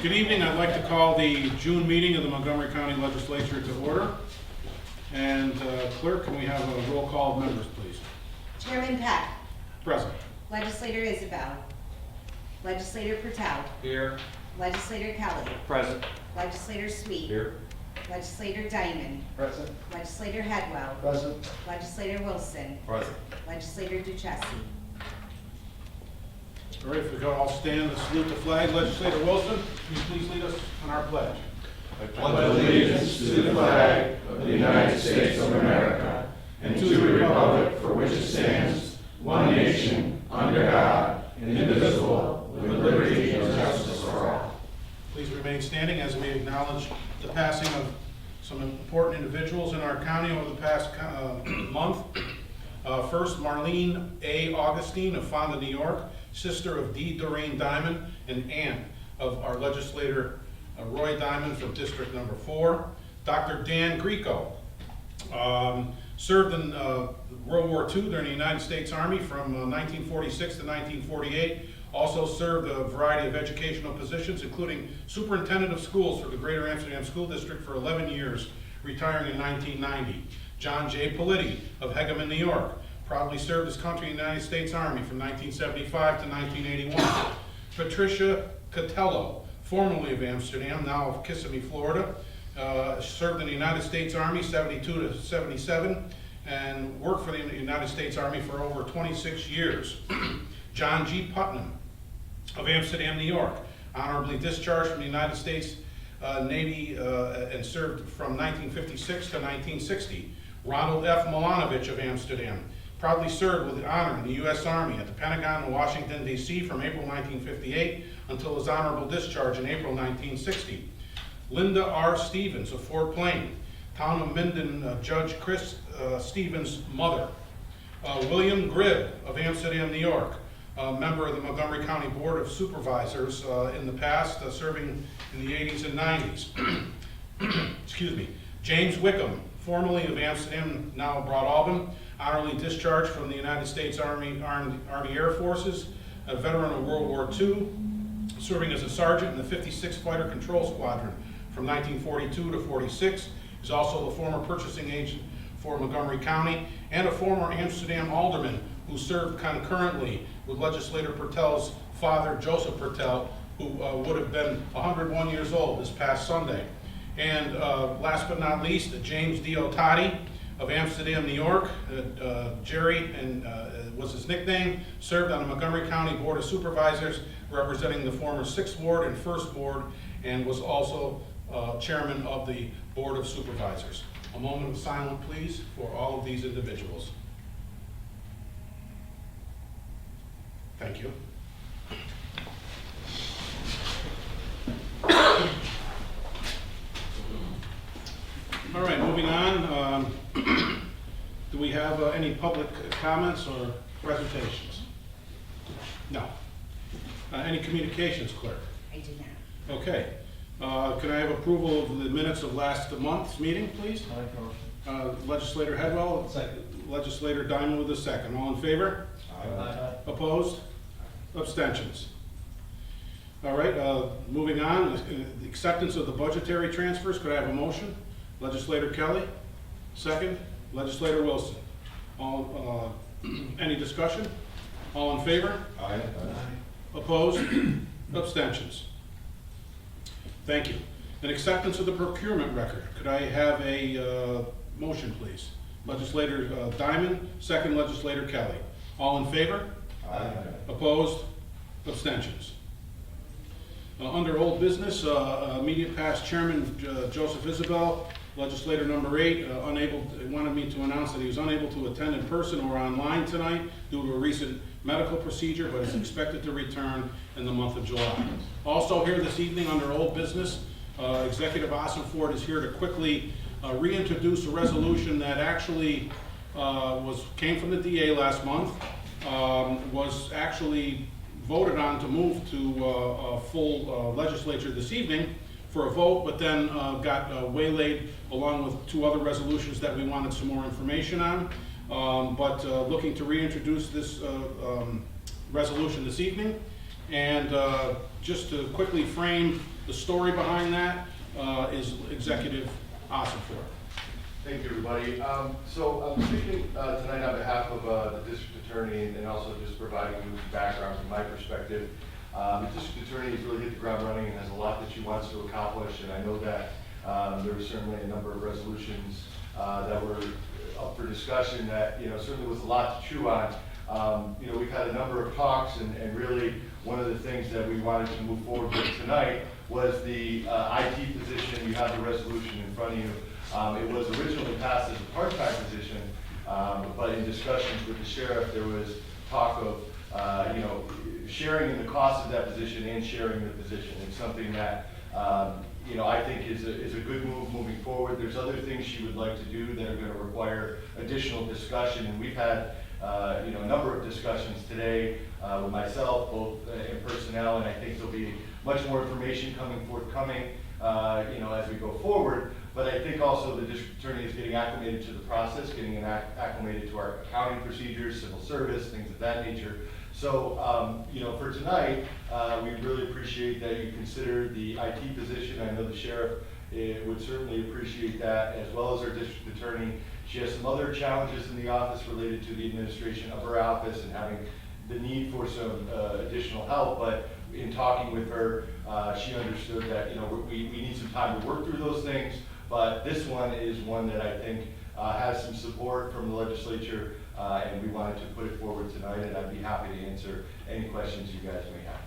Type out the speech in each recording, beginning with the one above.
Good evening. I'd like to call the June meeting of the Montgomery County Legislature to order. And clerk, can we have a roll call of members, please? Chairman Peck. Present. Legislator Isabel. Legislator Pertell. Here. Legislator Kelly. Present. Legislator Sweet. Here. Legislator Diamond. Present. Legislator Headwell. Present. Legislator Wilson. Present. Legislator Duchessis. All right, if we could all stand and salute the flag. Legislator Wilson, can you please lead us on our pledge? I pledge allegiance to the flag of the United States of America and to the republic for which it stands, one nation, under God, indivisible, with liberty and justice for all. Please remain standing as we acknowledge the passing of some important individuals in our county over the past month. First, Marlene A. Augustine of Fonda, New York, sister of D. Doreen Diamond and aunt of our legislator Roy Diamond from District Number 4. Dr. Dan Greco served in World War II during the United States Army from 1946 to 1948. Also served a variety of educational positions, including superintendent of schools for the Greater Amsterdam School District for 11 years, retiring in 1990. John J. Politti of Hegeman, New York, proudly served his country in the United States Army from 1975 to 1981. Patricia Catello, formerly of Amsterdam, now of Kissimmee, Florida, served in the United States Army 72 to 77 and worked for the United States Army for over 26 years. John G. Putnam of Amsterdam, New York, honorably discharged from the United States Navy and served from 1956 to 1960. Ronald F. Milanovich of Amsterdam, proudly served with honor in the U.S. Army at the Pentagon in Washington, D.C. from April 1958 until his honorable discharge in April 1960. Linda R. Stevens of Fort Plain, town of Minden, Judge Chris Stevens' mother. William Gribb of Amsterdam, New York, a member of the Montgomery County Board of Supervisors in the past, serving in the 80s and 90s. Excuse me. James Wickham, formerly of Amsterdam, now Broadalbin, honorably discharged from the United States Army Air Forces, a veteran of World War II, serving as a sergeant in the 56th Fighter Control Squadron from 1942 to 46. He's also the former purchasing agent for Montgomery County and a former Amsterdam alderman who served concurrently with Legislator Pertell's father, Joseph Pertell, who would have been 101 years old this past Sunday. And last but not least, James D. Otati of Amsterdam, New York. Jerry was his nickname, served on the Montgomery County Board of Supervisors, representing the former 6th Ward and 1st Ward, and was also chairman of the Board of Supervisors. A moment of silence, please, for all of these individuals. Thank you. All right, moving on. Do we have any public comments or presentations? No. Any communications, clerk? I do not. Okay. Can I have approval of the minutes of last month's meeting, please? Legislator Headwell. Second. Legislator Diamond with a second. All in favor? Aye. Opposed? Abstentions? All right, moving on, the acceptance of the budgetary transfers. Could I have a motion? Legislator Kelly, second. Legislator Wilson. All, any discussion? All in favor? Aye. Opposed? Abstentions? Thank you. An acceptance of the procurement record. Could I have a motion, please? Legislator Diamond, second. Legislator Kelly. All in favor? Aye. Opposed? Abstentions? Under old business, immediate past Chairman Joseph Isabel, Legislator number 8, wanted me to announce that he was unable to attend in person or online tonight due to a recent medical procedure, but is expected to return in the month of July. Also here this evening under old business, Executive Ossenford is here to quickly reintroduce a resolution that actually came from the DA last month, was actually voted on to move to a full legislature this evening for a vote, but then got waylaid along with 2 other resolutions that we wanted some more information on. But looking to reintroduce this resolution this evening. And just to quickly frame the story behind that, is Executive Ossenfort. Thank you, everybody. So I'm speaking tonight on behalf of the district attorney and also just providing you with background from my perspective. The district attorney has really hit the ground running and has a lot that she wants to accomplish, and I know that there were certainly a number of resolutions that were up for discussion that, certainly was a lot to chew on. We've had a number of talks, and really one of the things that we wanted to move forward with tonight was the IT position. You have the resolution in front of you. It was originally passed as a part-time position, but in discussions with the sheriff, there was talk of, sharing in the cost of that position and sharing the position. It's something that, I think is a good move moving forward. There's other things she would like to do that are going to require additional discussion, and we've had, a number of discussions today with myself, both in personnel, and I think there'll be much more information forthcoming, as we go forward. But I think also the district attorney is getting acclimated to the process, getting acclimated to our accounting procedures, civil service, things of that nature. So, for tonight, we really appreciate that you consider the IT position. I know the sheriff would certainly appreciate that, as well as our district attorney. She has some other challenges in the office related to the administration of her office and having the need for some additional help, but in talking with her, she understood that, we need some time to work through those things, but this one is one that I think has some support from the legislature, and we wanted to put it forward tonight, and I'd be happy to answer any questions you guys may have.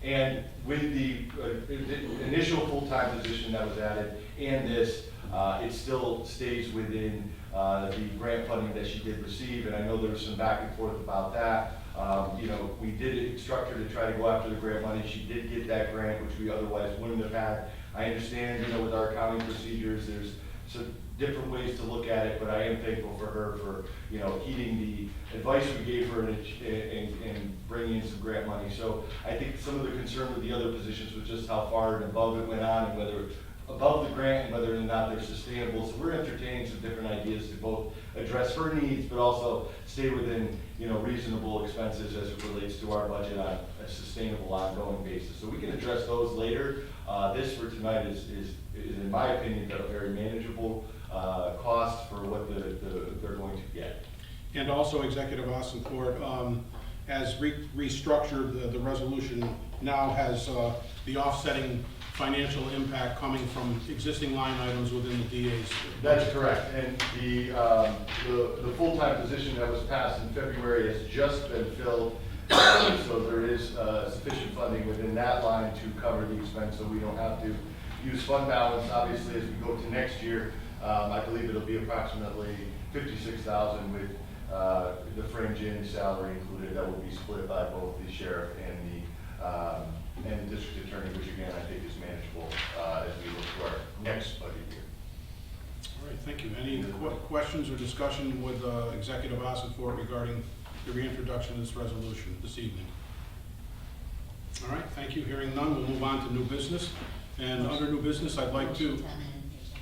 And with the initial full-time position that was added and this, it still stays within the grant funding that she did receive, and I know there was some back and forth about that. We did instruct her to try to go after the grant money. She did get that grant, which we otherwise wouldn't have had. I understand, with our accounting procedures, there's some different ways to look at it, but I am thankful for her for, heeding the advice we gave her and bringing in some grant money. So I think some of the concern with the other positions was just how far and above it went on, and whether above the grant and whether or not they're sustainable. So we're entertaining some different ideas to both address her needs, but also stay within, reasonable expenses as it relates to our budget on a sustainable, ongoing basis. So we can address those later. This for tonight is in my opinion, a very manageable cost for what they're going to get. And also Executive Ossenfort has restructured the resolution, now has the offsetting financial impact coming from existing line items within the DA's. That's correct, and the full-time position that was passed in February has just been filled, so there is sufficient funding within that line to cover the expense, so we don't have to use fund balance. Obviously, as we go to next year, I believe it'll be approximately $56,000 with the fringe-in salary included. That will be split by both the sheriff and the district attorney, which again I think is manageable as we look to our next budget year. All right, thank you. Any questions or discussion with Executive Ossenfort regarding the reintroduction of this resolution this evening? All right, thank you. Hearing none, we'll move on to new business. And under new business, I'd like to,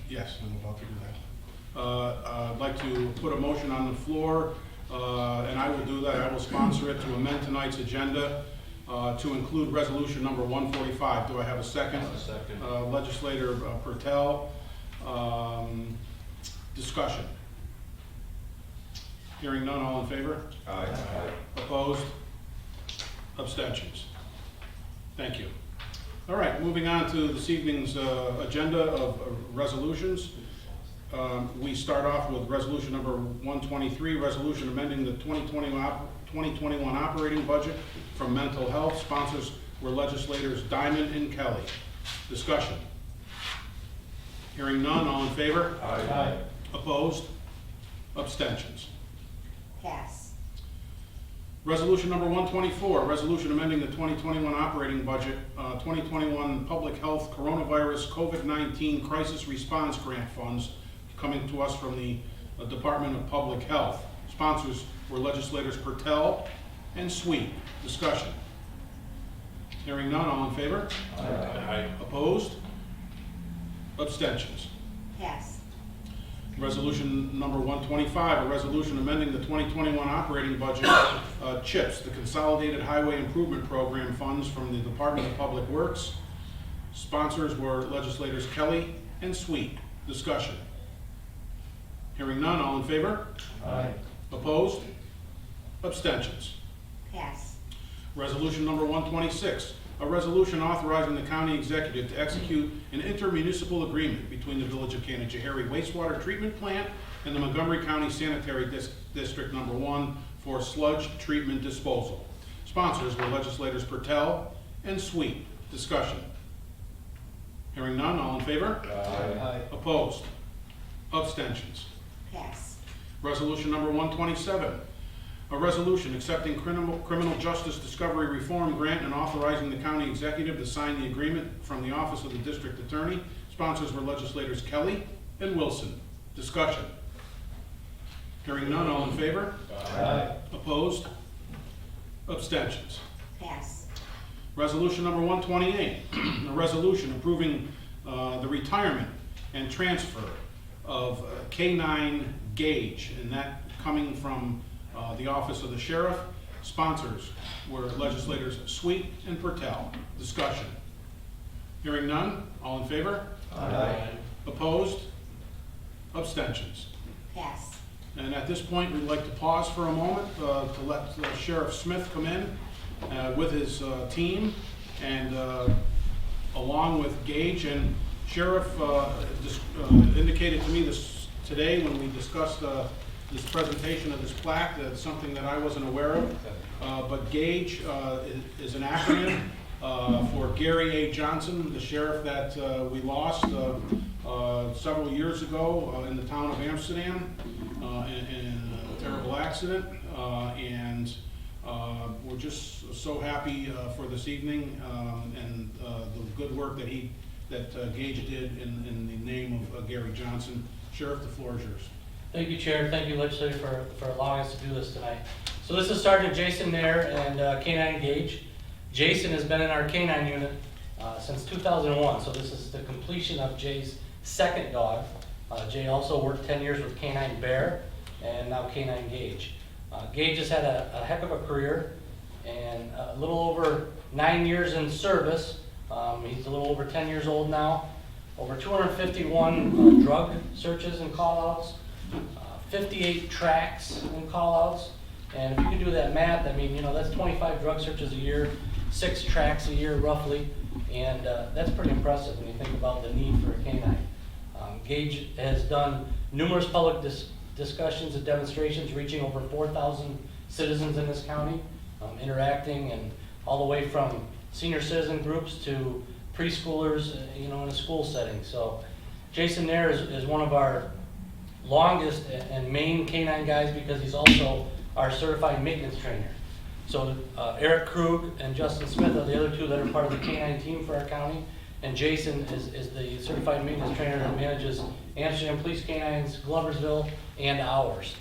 yes, I'm about to do that. I'd like to put a motion on the floor, and I will do that. I will sponsor it to amend tonight's agenda to include resolution number 145. Do I have a second? A second. Legislator Pertel. Discussion. Hearing none, all in favor? Aye. Opposed? Abstentions? Thank you. All right, moving on to this evening's agenda of resolutions. We start off with resolution number 123, resolution amending the 2021 operating budget from mental health. Sponsors were legislators Diamond and Kelly. Discussion. Hearing none, all in favor? Aye. Opposed? Abstentions? Pass. Resolution number 124, resolution amending the 2021 operating budget, 2021 Public Health Coronavirus COVID-19 Crisis Response Grant Funds coming to us from the Department of Public Health. Sponsors were legislators Pertel and Sweet. Discussion. Hearing none, all in favor? Aye. Opposed? Abstentions? Pass. Resolution number 125, a resolution amending the 2021 operating budget, CHIPS, the Consolidated Highway Improvement Program funds from the Department of Public Works. Sponsors were legislators Kelly and Sweet. Discussion. Hearing none, all in favor? Aye. Opposed? Abstentions. Pass. Resolution number 126, a resolution authorizing the county executive to execute an intermunicipal agreement between the Village of Canajoharie wastewater treatment plant and the Montgomery County Sanitary District Number 1 for sludge treatment disposal. Sponsors were legislators Pertel and Sweet. Discussion. Hearing none, all in favor? Aye. Opposed? Abstentions. Pass. Resolution number 127, a resolution accepting criminal justice discovery reform grant and authorizing the county executive to sign the agreement from the office of the district attorney. Sponsors were legislators Kelly and Wilson. Discussion. Hearing none, all in favor? Aye. Opposed? Abstentions. Pass. Resolution number 128, a resolution approving the retirement and transfer of K-9 Gage, and that coming from the office of the sheriff. Sponsors were legislators Sweet and Pertel. Discussion. Hearing none, all in favor? Aye. Opposed? Abstentions. Pass. And at this point, we'd like to pause for a moment to let Sheriff Smith come in with his team, and along with Gage. And Sheriff indicated to me today when we discussed this presentation of this plaque, that's something that I wasn't aware of. But Gage is an acronym for Gary A. Johnson, the sheriff that we lost several years ago in the town of Amsterdam in a terrible accident. And we're just so happy for this evening and the good work that Gage did in the name of Gary Johnson. Sheriff, the floor is yours. Thank you, Chair. Thank you, Legislature, for allowing us to do this tonight. So this is Sergeant Jason Nair and K-9 Gage. Jason has been in our K-9 unit since 2001, so this is the completion of Jay's second dog. Jay also worked 10 years with K-9 Bear and now K-9 Gage. Gage has had a heck of a career and a little over 9 years in service. He's a little over 10 years old now. Over 251 drug searches and call-outs, 58 tracks and call-outs. And if you can do that math, I mean, that's 25 drug searches a year, 6 tracks a year roughly, and that's pretty impressive when you think about the need for a canine. Gage has done numerous public discussions and demonstrations reaching over 4,000 citizens in this county, interacting, and all the way from senior citizen groups to preschoolers, in a school setting. So Jason Nair is one of our longest and main canine guys because he's also our certified maintenance trainer. So Eric Krug and Justin Smith are the other two that are part of the canine team for our county, and Jason is the certified maintenance trainer that manages Amsterdam Police Canines, Gloversville, and ours.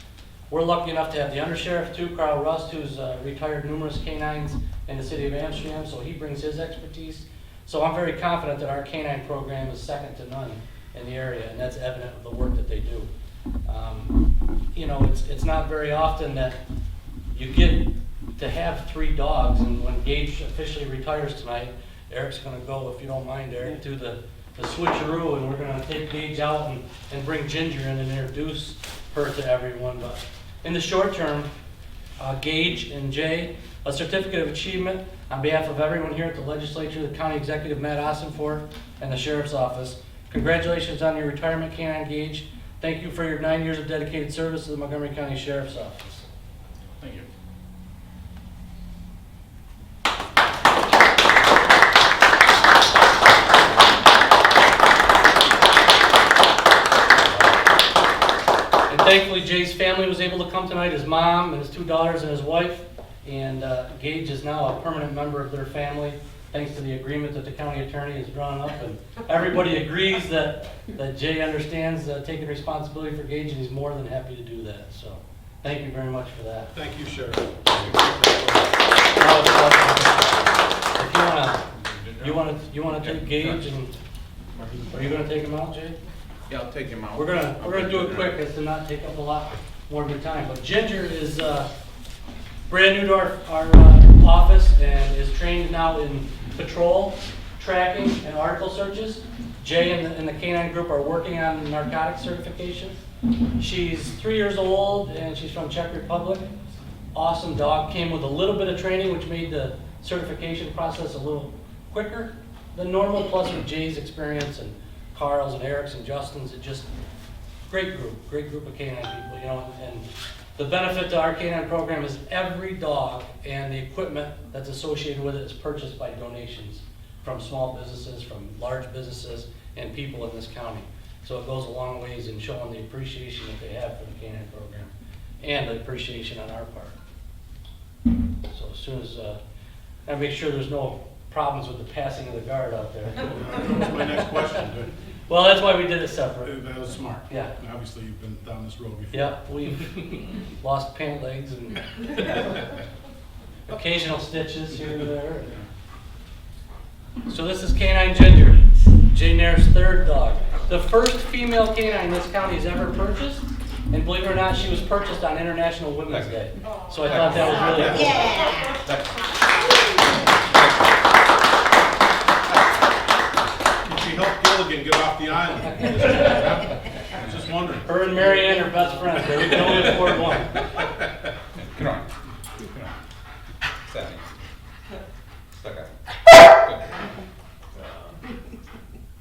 We're lucky enough to have the undersheriff too, Carl Rust, who's retired numerous canines in the city of Amsterdam, so he brings his expertise. So I'm very confident that our canine program is second to none in the area, and that's evident of the work that they do. It's not very often that you get to have 3 dogs, and when Gage officially retires tonight, Eric's going to go, if you don't mind, Eric, do the switcheroo, and we're going to take Gage out and bring Ginger in and introduce her to everyone. But in the short term, Gage and Jay, a certificate of achievement on behalf of everyone here at the legislature, the county executive, Matt Ossenfort, and the sheriff's office. Congratulations on your retirement, K-9 Gage. Thank you for your 9 years of dedicated service to the Montgomery County Sheriff's Office. Thank you. And thankfully, Jay's family was able to come tonight, his mom and his 2 daughters and his wife. And Gage is now a permanent member of their family, thanks to the agreement that the county attorney has drawn up. And everybody agrees that Jay understands taking responsibility for Gage, and he's more than happy to do that. So thank you very much for that. Thank you, Sheriff. If you want to take Gage, and are you going to take him out, Jay? Yeah, I'll take him out. We're gonna do it quick as to not take up a lot more of your time. But Ginger is brand new to our office and is trained now in patrol, tracking, and article searches. Jay and the K-9 group are working on narcotics certification. She's 3 years old and she's from Czech Republic. Awesome dog. Came with a little bit of training, which made the certification process a little quicker than normal. Plus with Jay's experience and Carl's and Eric's and Justin's, it just great group of K-9 people, you know. And the benefit to our K-9 program is every dog and the equipment that's associated with it is purchased by donations from small businesses, from large businesses, and people in this county. So it goes a long ways in showing the appreciation that they have for the K-9 program and the appreciation on our part. So as soon as, I make sure there's no problems with the passing of the guard out there. That was my next question. Well, that's why we did it separate. That was smart. Yeah. Obviously, you've been down this road before. Yeah, we've lost pant legs and occasional stitches here and there. So this is K-9 Ginger, Jay Nair's third dog. The first female K-9 this county has ever purchased, and believe it or not, she was purchased on International Women's Day. So I thought that was really cool. Yeah. She helped Gilligan get off the island. I was just wondering. Her and Marianne are best friends. They can only afford one. Come on. Seven. Stuck out.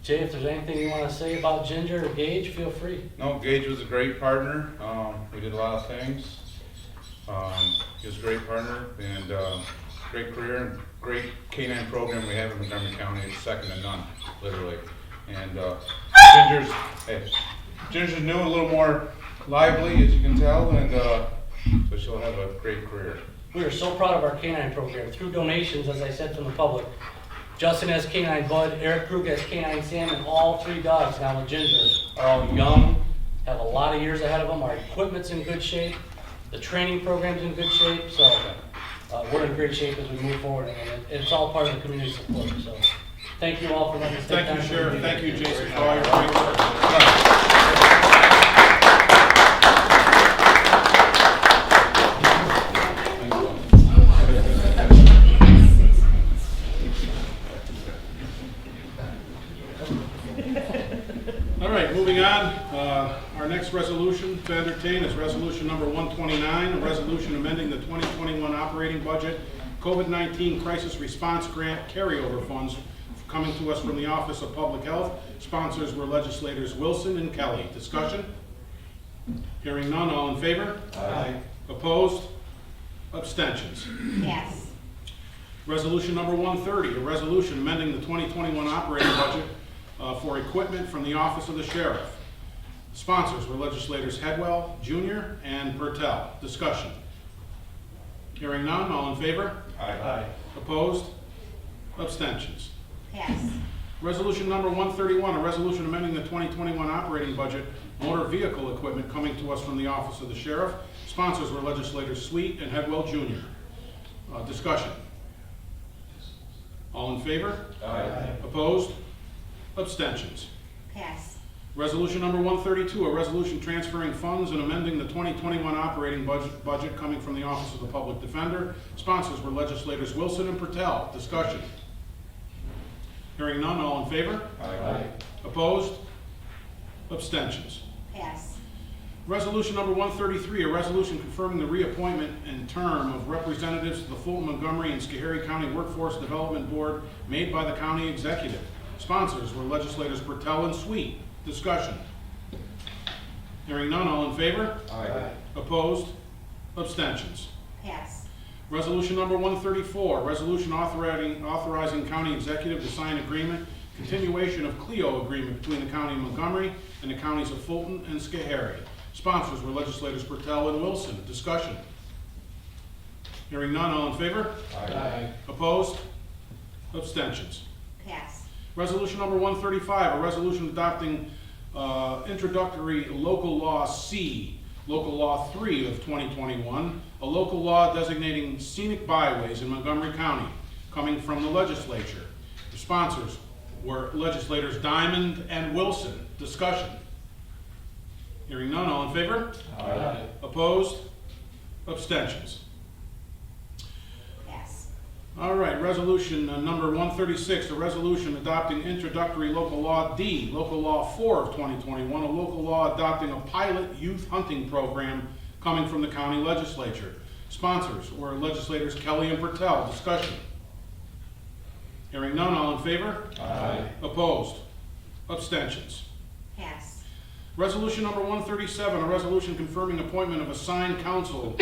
Jay, if there's anything you want to say about Ginger or Gage, feel free. No, Gage was a great partner. We did a lot of things. He was a great partner and great career and great K-9 program we have in Montgomery County. It's second to none, literally. And Ginger's new, a little more lively, as you can tell, and so she'll have a great career. We are so proud of our K-9 program. Through donations, as I said, from the public, Justin has K-9 Bud, Eric Krug has K-9 Sam, and all three dogs now with Ginger are all young, have a lot of years ahead of them. Our equipment's in good shape, the training program's in good shape, so we're in great shape as we move forward, and it's all part of the community support. So thank you all for letting us take time. Thank you, to Sheriff. review. Thank you, Jason, for all your great work. All right, moving on. Our next resolution to entertain is resolution number 129, a resolution amending the 2021 operating budget, COVID-19 crisis response grant carryover funds coming to us from the Office of Public Health. Sponsors were legislators Wilson and Kelly. Discussion? Hearing none, all in favor? Aye. Opposed? Abstentions? Yes. Resolution number 130, a resolution amending the 2021 operating budget for equipment from the Office of the Sheriff. Sponsors were legislators Headwell, Jr., and Pertel. Discussion? Hearing none, all in favor? Aye. Opposed? Abstentions? Yes. Resolution number 131, a resolution amending the 2021 operating budget, motor vehicle equipment coming to us from the Office of the Sheriff. Sponsors were legislators Sweet and Headwell, Jr. Discussion? All in favor? Aye. Opposed? Abstentions? Yes. Resolution number 132, a resolution transferring funds and amending the 2021 operating budget coming from the Office of the Public Defender. Sponsors were legislators Wilson and Pertel. Discussion? Hearing none, all in favor? Aye. Opposed? Abstentions? Yes. Resolution number 133, a resolution confirming the reappointment and term of representatives to the Fulton, Montgomery, and Schoharie County Workforce Development Board made by the county executive. Sponsors were legislators Pertel and Sweet. Discussion? Hearing none, all in favor? Aye. Opposed? Abstentions? Yes. Resolution number 134, resolution authorizing county executive to sign agreement, continuation of CLEO agreement between the county of Montgomery and the counties of Fulton and Schoharie. Sponsors were legislators Pertel and Wilson. Discussion? Hearing none, all in favor? Aye. Opposed? Abstentions? Yes. Resolution number 135, a resolution adopting introductory local law C, local law 3 of 2021, a local law designating scenic byways in Montgomery County, coming from the legislature. The sponsors were legislators Diamond and Wilson. Discussion? Hearing none, all in favor? Aye. Opposed? Abstentions? Pass. All right, resolution number 136, a resolution adopting introductory local law D, local law 4 of 2021, a local law adopting a pilot youth hunting program coming from the county legislature. Sponsors were legislators Kelly and Bertel. Discussion. Hearing none, all in favor? Aye. Opposed? Abstentions? Pass. Resolution number 137, a resolution confirming appointment of assigned council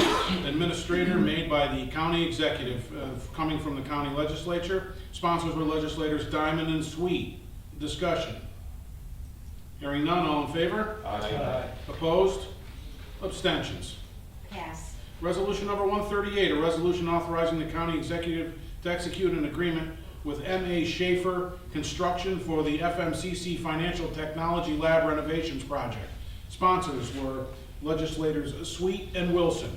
administrator made by the county executive, coming from the county legislature. Sponsors were legislators Diamond and Sweet. Discussion. Hearing none, all in favor? Aye. Opposed? Abstentions? Pass. Resolution number 138, a resolution authorizing the county executive to execute an agreement with M.A. Schaefer Construction for the FMCC Financial Technology Lab renovations project. Sponsors were legislators Sweet and Wilson.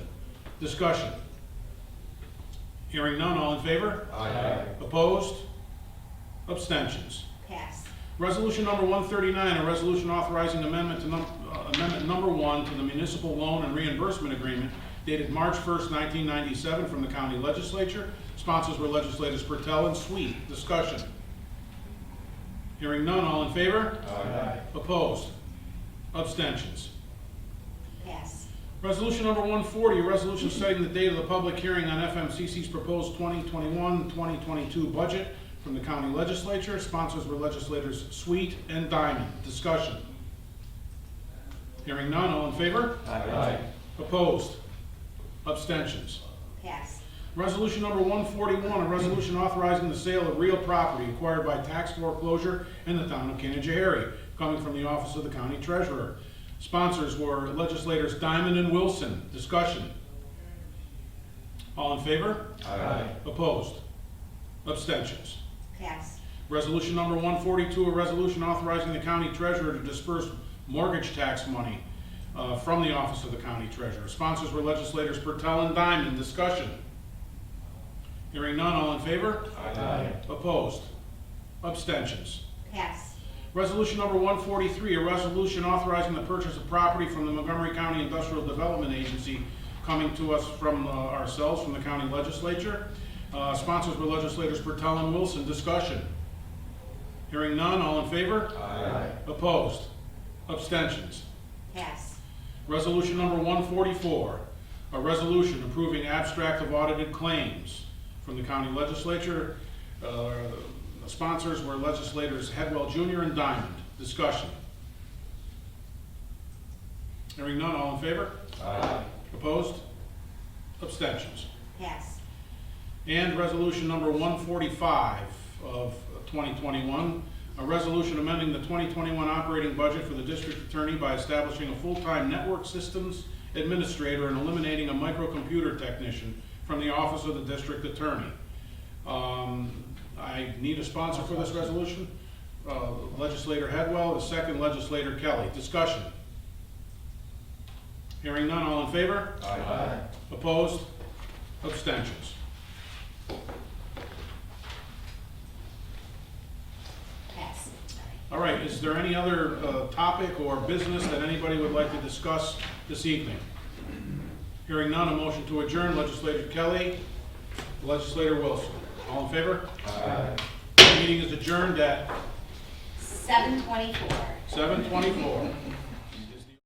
Discussion. Hearing none, all in favor? Aye. Opposed? Abstentions? Pass. Resolution number 139, a resolution authorizing amendment number 1 to the municipal loan and reimbursement agreement dated March 1st, 1997 from the county legislature. Sponsors were legislators Bertel and Sweet. Discussion. Hearing none, all in favor? Aye. Opposed? Abstentions? Pass. Resolution number 140, a resolution setting the date of the public hearing on FMCC's proposed 2021-2022 budget from the county legislature. Sponsors were legislators Sweet and Diamond. Discussion. Hearing none, all in favor? Aye. Opposed? Abstentions? Pass. Resolution number 141, a resolution authorizing the sale of real property acquired by tax foreclosure in the town of Canajoharie, coming from the office of the county treasurer. Sponsors were legislators Diamond and Wilson. Discussion. All in favor? Aye. Opposed? Abstentions? Pass. Resolution number 142, a resolution authorizing the county treasurer to disperse mortgage tax money from the office of the county treasurer. Sponsors were legislators Bertel and Diamond. Discussion. Hearing none, all in favor? Aye. Opposed? Abstentions? Pass. Resolution number 143, a resolution authorizing the purchase of property from the Montgomery County Industrial Development Agency, coming to us from ourselves, from the county legislature. Sponsors were legislators Bertel and Wilson. Discussion. Hearing none, all in favor? Aye. Opposed? Abstentions? Pass. Resolution number 144, a resolution approving abstract of audited claims from the county legislature. The sponsors were legislators Headwell Jr. and Diamond. Discussion. Hearing none, all in favor? Aye. Opposed? Abstentions? Pass. And resolution number 145 of 2021, a resolution amending the 2021 operating budget for the district attorney by establishing a full-time network systems administrator and eliminating a microcomputer technician from the office of the district attorney. I need a sponsor for this resolution. Legislator Headwell, the second legislator Kelly. Discussion. Hearing none, all in favor? Aye. Opposed? Abstentions? Pass. All right, is there any other topic or business that anybody would like to discuss this evening? Hearing none, a motion to adjourn. Legislator Kelly, Legislator Wilson. All in favor? Aye. The meeting is adjourned at 7:24. 7:24.